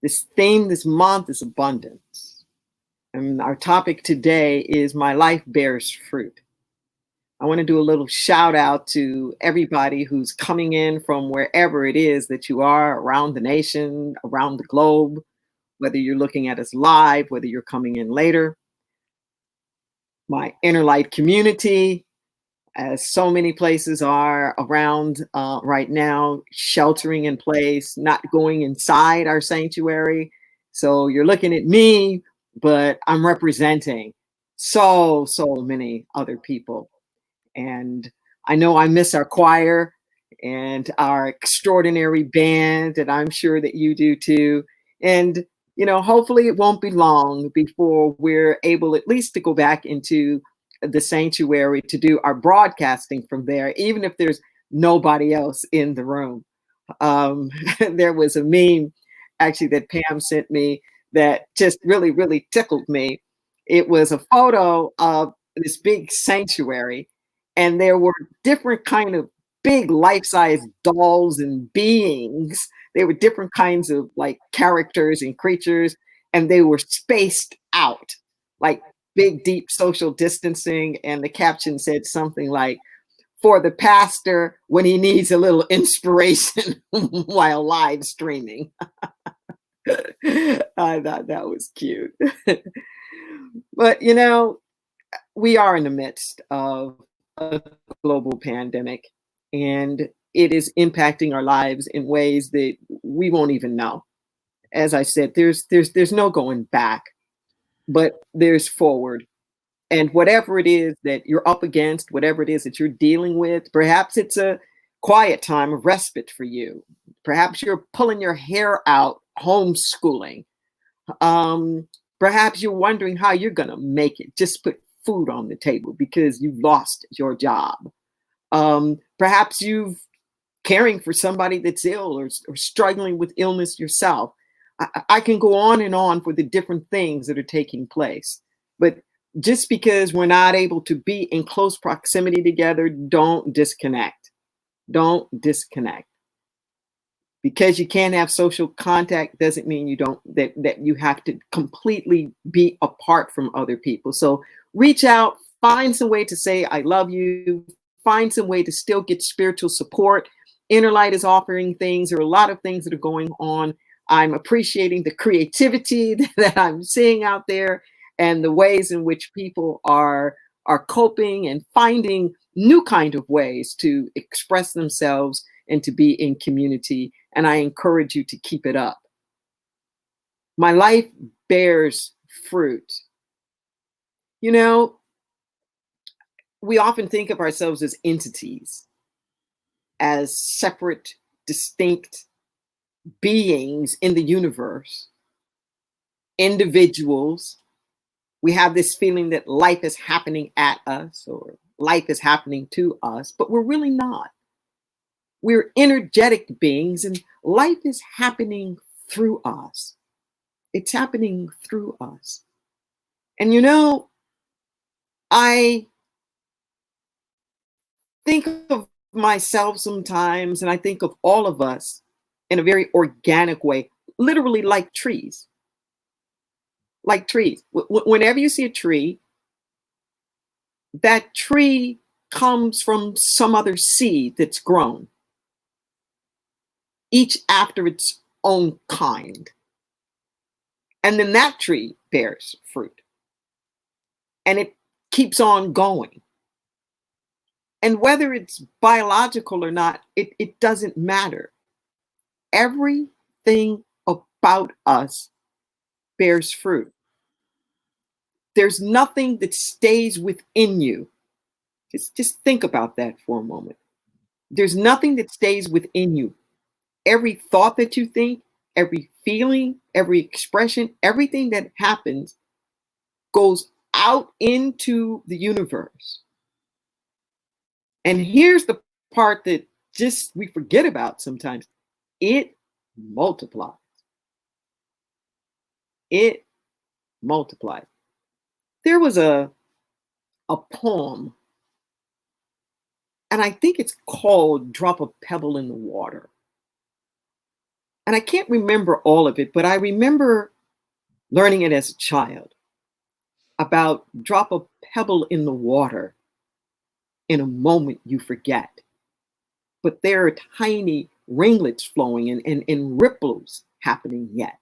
This theme this month is abundance. And our topic today is My Life Bears Fruit. I want to do a little shout out to everybody who's coming in from wherever it is that you are around the nation, around the globe, whether you're looking at us live, whether you're coming in later. My Inner Light community, as so many places are around right now, sheltering in place, not going inside our sanctuary. So you're looking at me, but I'm representing so many other people. And I know I miss our choir and our extraordinary band, and I'm sure that you do too. And, hopefully it won't be long before we're able at least to go back into the sanctuary to do our broadcasting from there, even if there's nobody else in the room. There was a meme actually that Pam sent me that just really tickled me. It was a photo of this big sanctuary, and there were different kind of big life-size dolls and beings. They were different kinds of like characters and creatures, and they were spaced out, like big, deep social distancing. And the caption said something like, "For the pastor when he needs a little inspiration while live streaming." I thought that was cute. But, we are in the midst of a global pandemic, and it is impacting our lives in ways that we won't even know. As I said, there's no going back, but there's forward. And whatever it is that you're up against, whatever it is that you're dealing with, perhaps it's a quiet time of respite for you. Perhaps you're pulling your hair out homeschooling. Perhaps you're wondering how you're going to make it, just put food on the table because you've lost your job. Perhaps you've caring for somebody that's ill or struggling with illness yourself. I can go on and on for the different things that are taking place. But just because we're not able to be in close proximity together, don't disconnect. Don't disconnect. Because you can't have social contact doesn't mean that you have to completely be apart from other people. So reach out, find some way to say I love you, find some way to still get spiritual support. Inner Light is offering things. There are a lot of things that are going on. I'm appreciating the creativity that I'm seeing out there and the ways in which people are coping and finding new kind of ways to express themselves and to be in community. And I encourage you to keep it up. My life bears fruit. We often think of ourselves as entities, as separate, distinct beings in the universe, individuals. We have this feeling that life is happening at us or life is happening to us, but we're really not. We're energetic beings, and life is happening through us. It's happening through us. And I think of myself sometimes, and I think of all of us in a very organic way, literally like trees. Like trees. Whenever you see a tree, that tree comes from some other seed that's grown, each after its own kind. And then that tree bears fruit. And it keeps on going. And whether it's biological or not, it doesn't matter. Everything about us bears fruit. There's nothing that stays within you. Just think about that for a moment. There's nothing that stays within you. Every thought that you think, every feeling, every expression, everything that happens goes out into the universe. And here's the part that just we forget about sometimes. It multiplies. It multiplies. There was a poem, and I think it's called Drop a Pebble in the Water. And I can't remember all of it, but I remember learning it as a child about drop a pebble in the water. In a moment, you forget. But there are tiny ringlets flowing and ripples happening yet.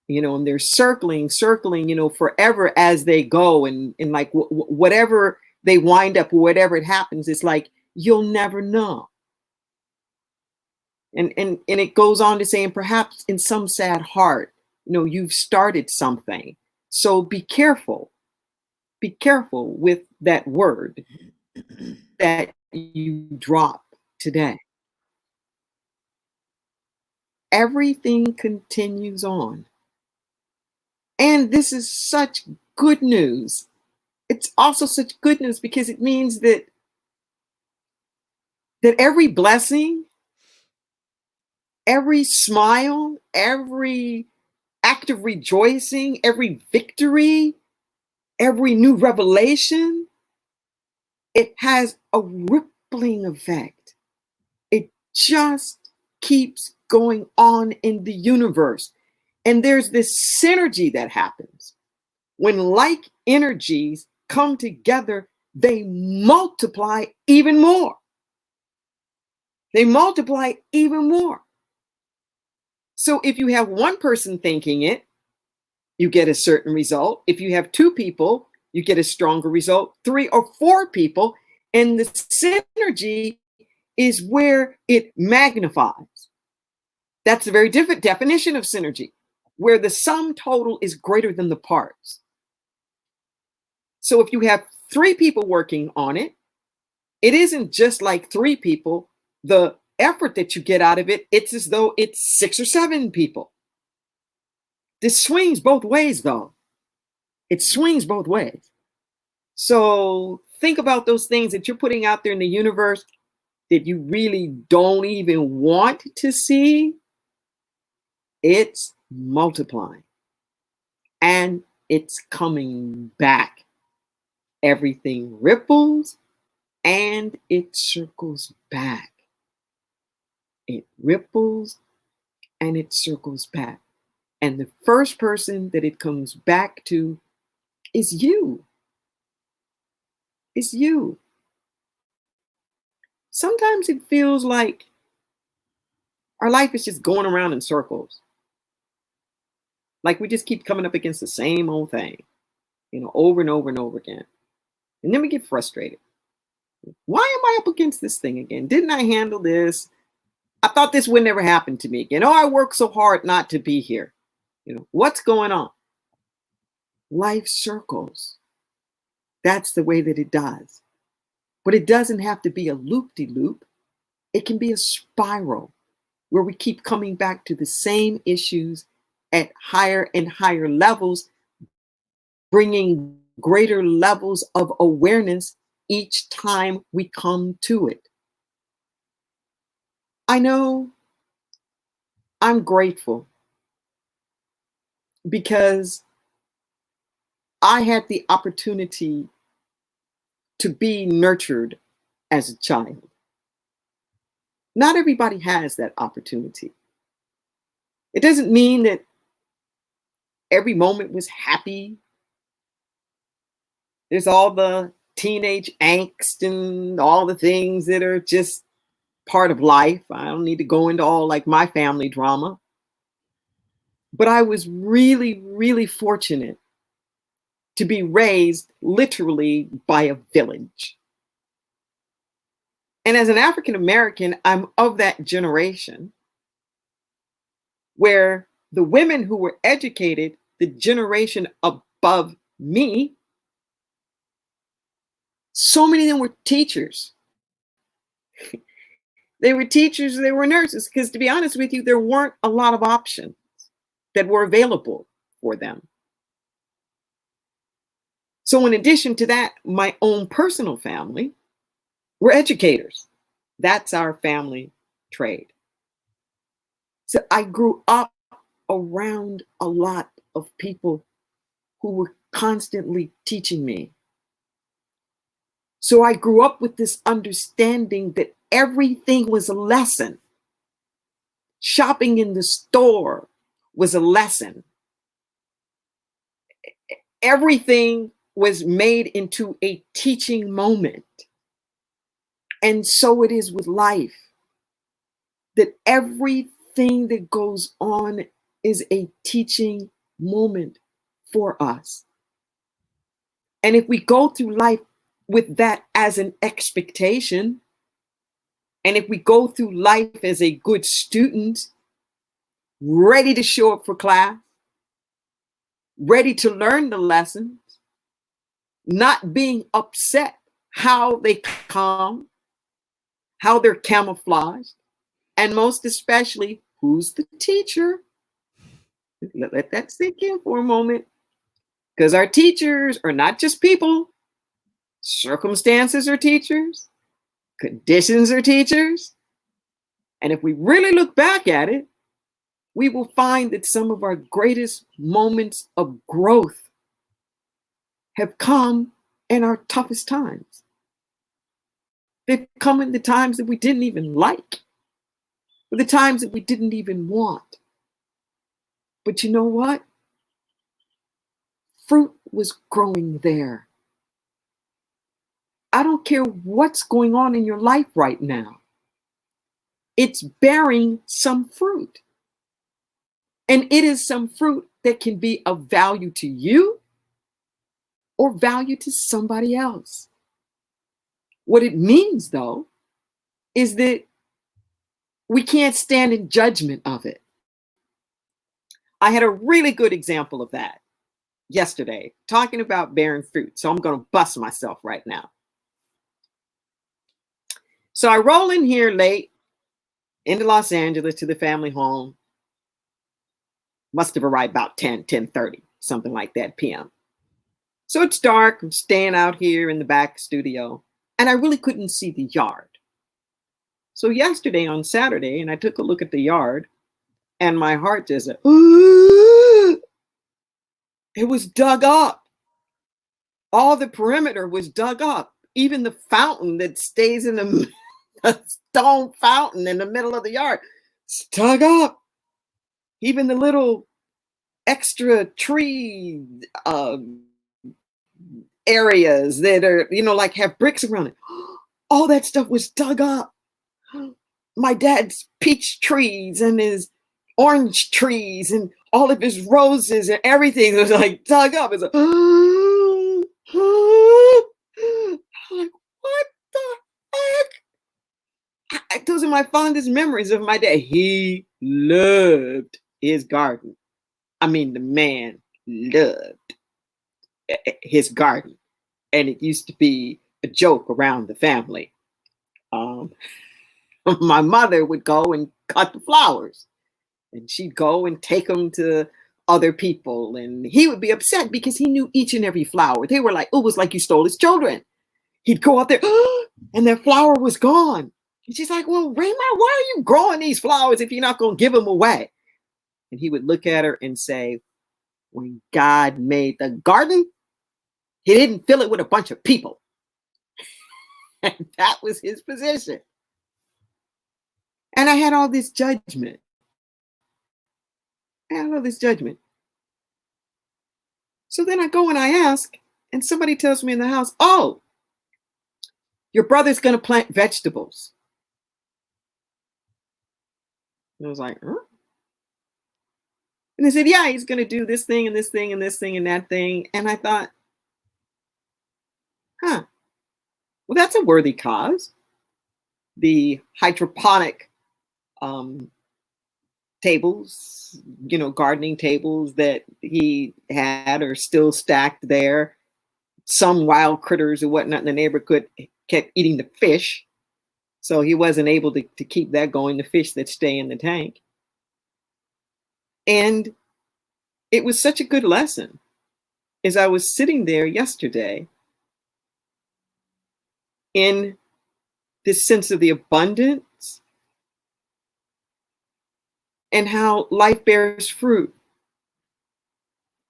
And they're circling, forever as they go. And like whatever they wind up, whatever it happens, it's like you'll never know. And it goes on to say, and perhaps in some sad heart, you've started something. So be careful. Be careful with that word that you drop today. Everything continues on. And this is such good news. It's also such good news because it means that every blessing, every smile, every act of rejoicing, every victory, every new revelation, it has a rippling effect. It just keeps going on in the universe. And there's this synergy that happens. When like energies come together, they multiply even more. They multiply even more. So if you have one person thinking it, you get a certain result. If you have two people, you get a stronger result. 3 or 4 people, and the synergy is where it magnifies. That's a very different definition of synergy, where the sum total is greater than the parts. So if you have 3 people working on it, it isn't just like 3 people. The effort that you get out of it, it's as though it's 6 or 7 people. This swings both ways, though. It swings both ways. So think about those things that you're putting out there in the universe that you really don't even want to see. It's multiplying and it's coming back. Everything ripples and it circles back. It ripples and it circles back. And the first person that it comes back to is you. It's you. Sometimes it feels like our life is just going around in circles. Like we just keep coming up against the same old thing, over and over and over again. And then we get frustrated. Why am I up against this thing again? Didn't I handle this? I thought this would never happen to me again. Oh, I worked so hard not to be here. What's going on? Life circles. That's the way that it does. But it doesn't have to be a loop-de-loop. It can be a spiral where we keep coming back to the same issues at higher and higher levels, bringing greater levels of awareness each time we come to it. I know I'm grateful because I had the opportunity to be nurtured as a child. Not everybody has that opportunity. It doesn't mean that every moment was happy. There's all the teenage angst and all the things that are just part of life. I don't need to go into all like my family drama. But I was really, really fortunate to be raised literally by a village. And as an African American, I'm of that generation where the women who were educated, the generation above me, so many of them were teachers. They were teachers, they were nurses, because to be honest with you, there weren't a lot of options that were available for them. So in addition to that, my own personal family were educators. That's our family trade. So I grew up around a lot of people who were constantly teaching me. So I grew up with this understanding that everything was a lesson. Shopping in the store was a lesson. Everything was made into a teaching moment. And so it is with life, that everything that goes on is a teaching moment for us. And if we go through life with that as an expectation, and if we go through life as a good student, ready to show up for class, ready to learn the lessons, not being upset how they come, how they're camouflaged, and most especially, who's the teacher? Let that sink in for a moment. Because our teachers are not just people. Circumstances are teachers. Conditions are teachers. And if we really look back at it, we will find that some of our greatest moments of growth have come in our toughest times. They've come in the times that we didn't even like, or the times that we didn't even want. But you know what? Fruit was growing there. I don't care what's going on in your life right now. It's bearing some fruit. And it is some fruit that can be of value to you or value to somebody else. What it means, though, is that we can't stand in judgment of it. I had a really good example of that yesterday, talking about bearing fruit. So I'm going to bust myself right now. So I roll in here late into Los Angeles to the family home. Must have arrived about 10:30, something like that p.m. So it's dark. I'm staying out here in the back studio, and I really couldn't see the yard. So yesterday on Saturday, and I took a look at the yard, and my heart just said, it was dug up. All the perimeter was dug up. Even the fountain that stays in the stone fountain in the middle of the yard, it's dug up. Even the little extra tree areas that are, like have bricks around it. All that stuff was dug up. My dad's peach trees and his orange trees and all of his roses and everything was like dug up. It's like, like, what the heck? Those are my fondest memories of my dad. He loved his garden. I mean, the man loved his garden. And it used to be a joke around the family. My mother would go and cut the flowers, and she'd go and take them to other people, and he would be upset because he knew each and every flower. They were like, oh, it was like you stole his children. He'd go out there and their flower was gone. And she's like, well, Raymond, why are you growing these flowers if you're not going to give them away? And he would look at her and say, when God made the garden, he didn't fill it with a bunch of people. And that was his position. And I had all this judgment. So then I go and I ask, and somebody tells me in the house, oh, your brother's going to plant vegetables. And I was like, huh? And they said, yeah, he's going to do this thing and this thing and this thing and that thing. And I thought, well, that's a worthy cause. The hydroponic tables, gardening tables that he had are still stacked there. Some wild critters or whatnot in the neighborhood kept eating the fish. So he wasn't able to keep that going, the fish that stay in the tank. And it was such a good lesson. As I was sitting there yesterday in this sense of the abundance and how life bears fruit.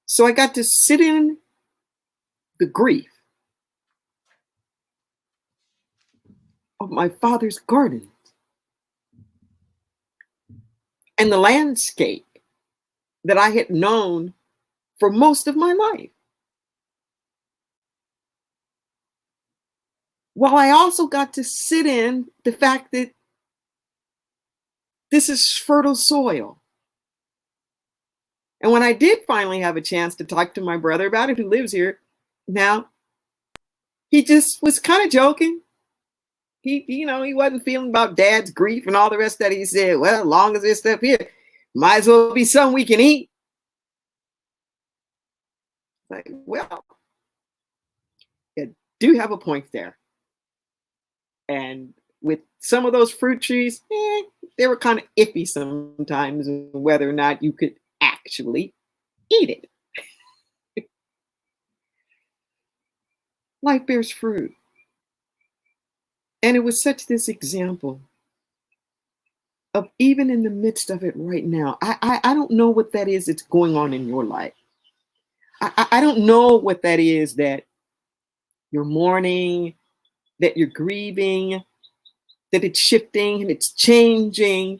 So I got to sit in the grief of my father's garden. and the landscape that I had known for most of my life. While I also got to sit in the fact that this is fertile soil. And when I did finally have a chance to talk to my brother about it, who lives here now, he just was kind of joking. He wasn't feeling about dad's grief and all the rest that he said. Well, as long as there's stuff here, might as well be something we can eat. Like, well, you do have a point there. And with some of those fruit trees, they were kind of iffy sometimes whether or not you could actually eat it. Life bears fruit. And it was such this example of even in the midst of it right now. I don't know what that is that's going on in your life. I don't know what that is that you're mourning, that you're grieving, that it's shifting and it's changing,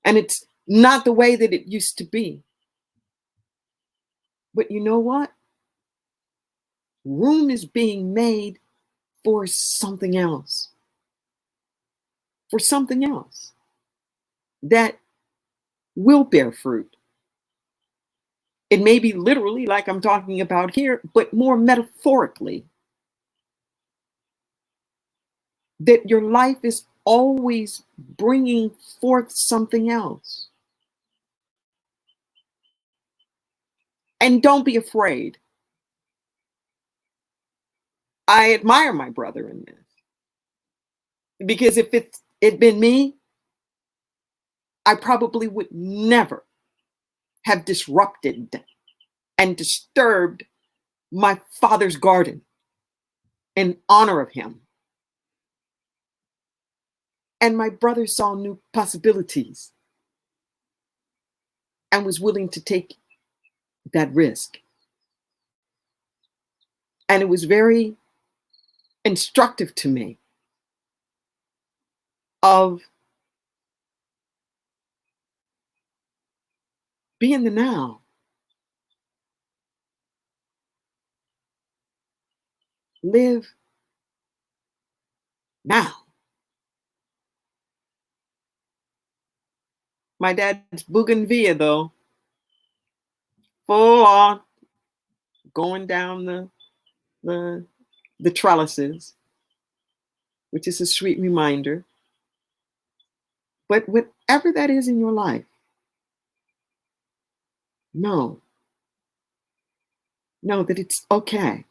and it's not the way that it used to be. But you know what? Room is being made for something else. For something else that will bear fruit. It may be literally like I'm talking about here, but more metaphorically. That your life is always bringing forth something else. And don't be afraid. I admire my brother in this. Because if it'd been me, I probably would never have disrupted and disturbed my father's garden in honor of him. And my brother saw new possibilities and was willing to take that risk. And it was very instructive to me of be in the now. Live now. My dad's bougainvillea, though, full on going down the trellises, which is a sweet reminder. But whatever that is in your life, know that it's okay.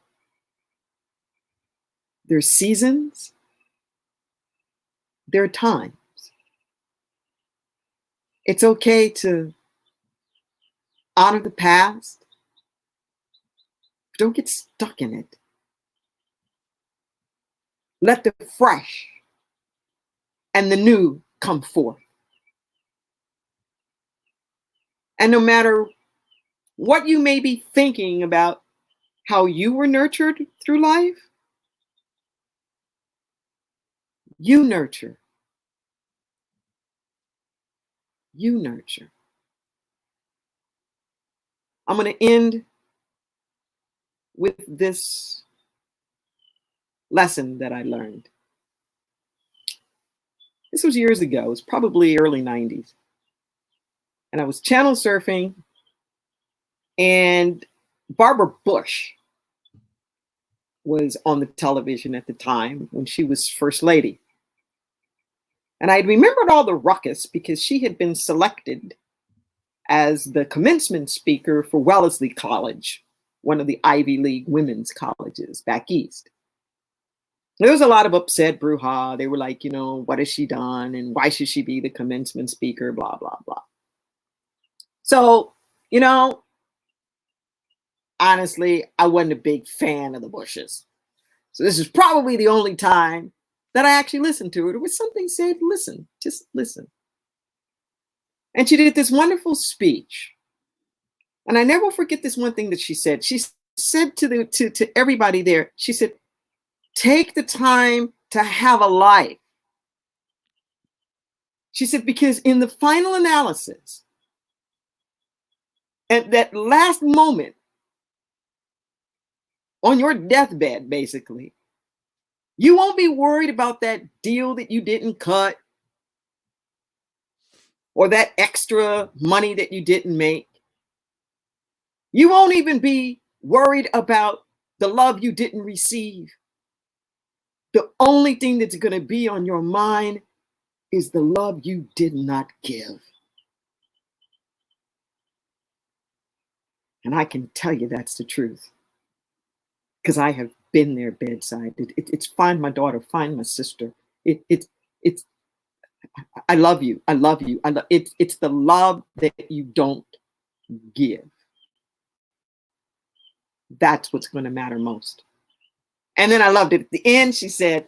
There's seasons, there are times. It's okay to honor the past. Don't get stuck in it. Let the fresh and the new come forth. And no matter what you may be thinking about how you were nurtured through life, you nurture. You nurture. I'm going to end with this lesson that I learned. This was years ago. It was probably early 90s. And I was channel surfing, and Barbara Bush was on the television at the time when she was First Lady. And I remembered all the ruckus because she had been selected as the commencement speaker for Wellesley College, one of the Ivy League women's colleges back east. There was a lot of upset brouhaha. They were like, what has she done? And why should she be the commencement speaker? Blah, blah, blah. So, honestly, I wasn't a big fan of the Bushes. So this is probably the only time that I actually listened to it. It was something said, listen, just listen. And she did this wonderful speech. And I never forget this one thing that she said. She said to everybody there, she said, take the time to have a life. She said, because in the final analysis, at that last moment on your deathbed, basically, you won't be worried about that deal that you didn't cut or that extra money that you didn't make. You won't even be worried about the love you didn't receive. The only thing that's going to be on your mind is the love you did not give. And I can tell you that's the truth, because I have been there bedside. It's find my daughter, find my sister. It's I love you. I love you. It's the love that you don't give. That's what's going to matter most. And then I loved it. At the end, she said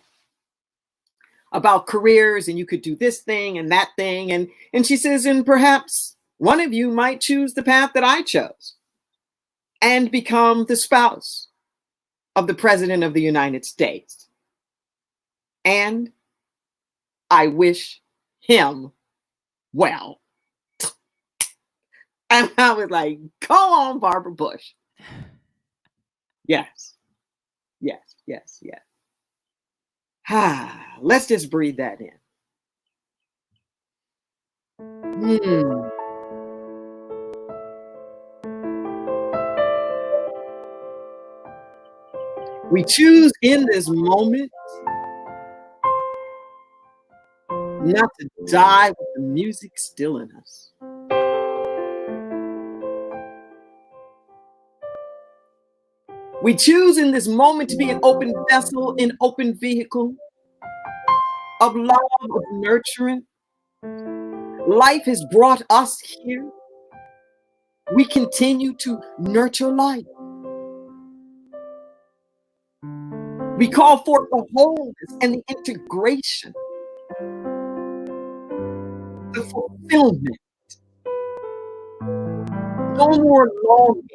about careers, and you could do this thing and that thing. And she says, and perhaps one of you might choose the path that I chose and become the spouse of the President of the United States. And I wish him well. And I was like, come on, Barbara Bush. Yes, yes, yes, yes. Let's just breathe that in. We choose in this moment not to die with the music still in us. We choose in this moment to be an open vessel, an open vehicle of love, of nurturing. Life has brought us here. We continue to nurture life. We call forth the wholeness and the integration, the fulfillment. No more longing,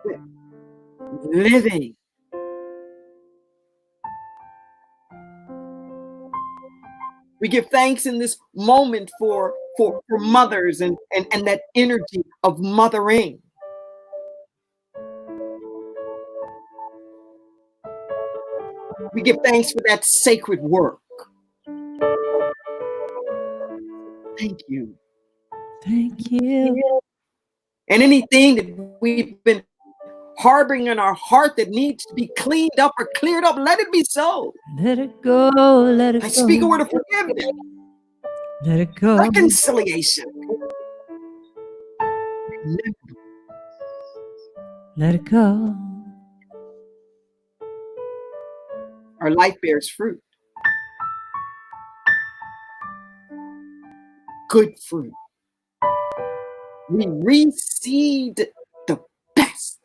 but living. We give thanks in this moment for mothers and that energy of mothering. We give thanks for that sacred work. Thank you. Thank you. And anything that we've been harboring in our heart that needs to be cleaned up or cleared up, let it be so. Let it go. Let it I go. speak a word of forgiveness. Let it go. Reconciliation. Let it go. Our life bears fruit. Good fruit. We received the best.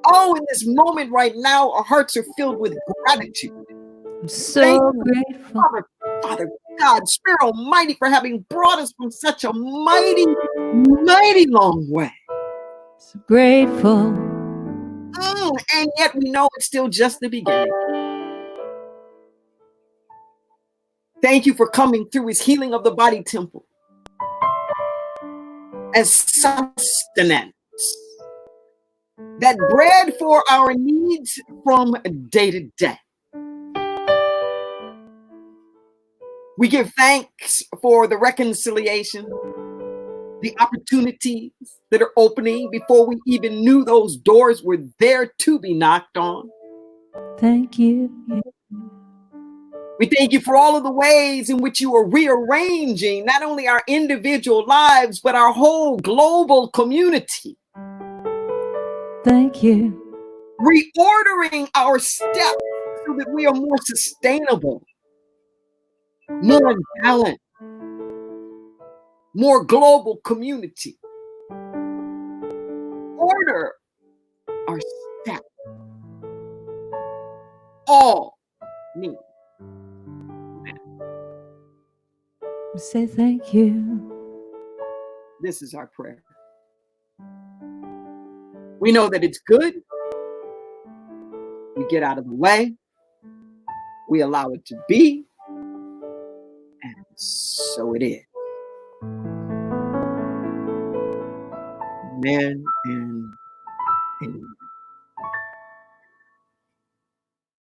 Oh, in this moment right now, our hearts are filled with gratitude. I'm so grateful. Father God, Spirit Almighty, for having brought us from such a mighty, mighty long way. So grateful. And yet we know it's still just the beginning. Thank you for coming through His healing of the body temple as sustenance, that bread for our needs from day to day. We give thanks for the reconciliation, the opportunities that are opening before we even knew those doors were there to be knocked on. Thank you. We thank you for all of the ways in which you are rearranging not only our individual lives, but our whole global community. Thank you. Reordering our steps so that we are more sustainable, more balanced, more global community. Order our steps. All need. We say thank you. This is our prayer. We know that it's good. We get out of the way. We allow it to be, and so it is. Amen and amen.